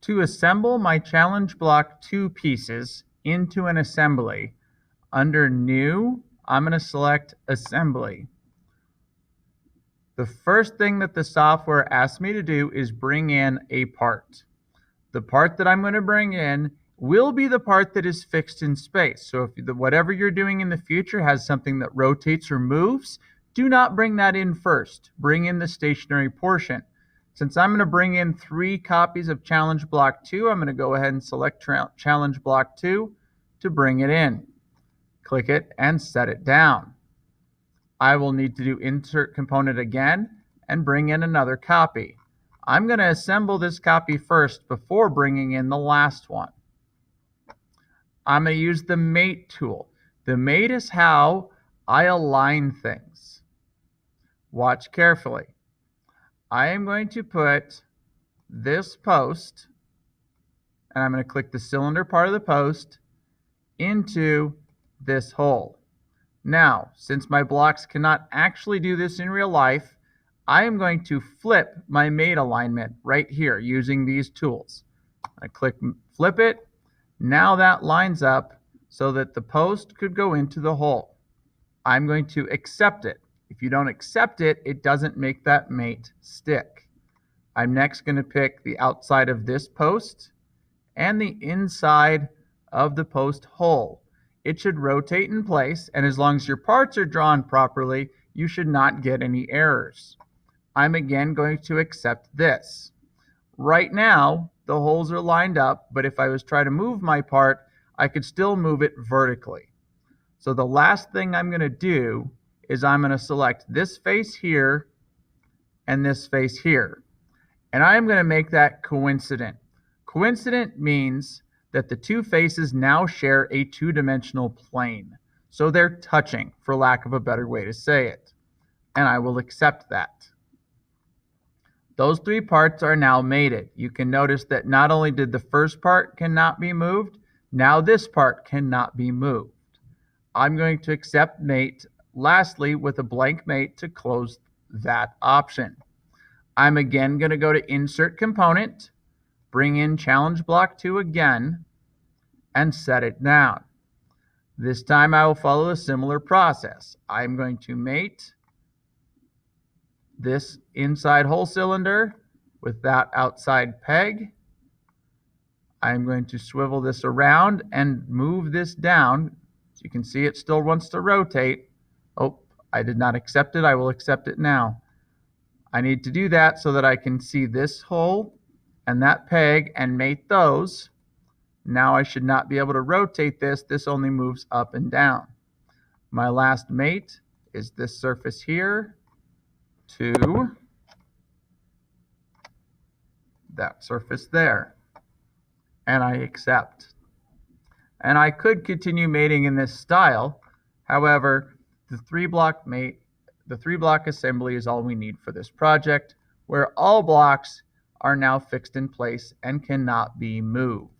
To assemble my challenge block 2 pieces into an assembly, under New, I'm going to select Assembly. The first thing that the software asks me to do is bring in a part. The part that I'm going to bring in will be the part that is fixed in space. So if whatever you're doing in the future has something that rotates or moves, do not bring that in first. Bring in the stationary portion. Since I'm going to bring in 3 copies of Challenge Block 2, I'm going to go ahead and select Challenge Block 2 to bring it in. Click it and set it down. I will need to do Insert Component again and bring in another copy. I'm going to assemble this copy first before bringing in the last one. I'm going to use the Mate tool. The Mate is how I align things. Watch carefully. I am going to put this post, and I'm going to click the cylinder part of the post, into this hole. Now, since my blocks cannot actually do this in real life, I am going to flip my mate alignment right here using these tools. I click flip it. Now that lines up so that the post could go into the hole. I'm going to accept it. If you don't accept it, it doesn't make that mate stick. I'm next going to pick the outside of this post and the inside of the post hole. It should rotate in place, and as long as your parts are drawn properly, you should not get any errors. I'm again going to accept this. Right now, the holes are lined up, but if I was trying to move my part, I could still move it vertically. So the last thing I'm going to do is I'm going to select this face here and this face here. And I'm going to make that coincident. Coincident means that the 2 faces now share a 2-dimensional plane. So they're touching, for lack of a better way to say it. And I will accept that. Those 3 parts are now mated. You can notice that not only did the first part cannot be moved, now this part cannot be moved. I'm going to accept mate lastly with a blank mate to close that option. I'm again going to go to Insert Component, bring in Challenge Block 2 again, and set it down. This time I will follow a similar process. I'm going to mate this inside hole cylinder with that outside peg. I'm going to swivel this around and move this down. As you can see, it still wants to rotate. Oh, I did not accept it. I will accept it now. I need to do that so that I can see this hole and that peg and mate those. Now I should not be able to rotate this. This only moves up and down. My last mate is this surface here to that surface there. And I accept. And I could continue mating in this style. However, the 3-block mate, the 3-block assembly is all we need for this project, where all blocks are now fixed in place and cannot be moved.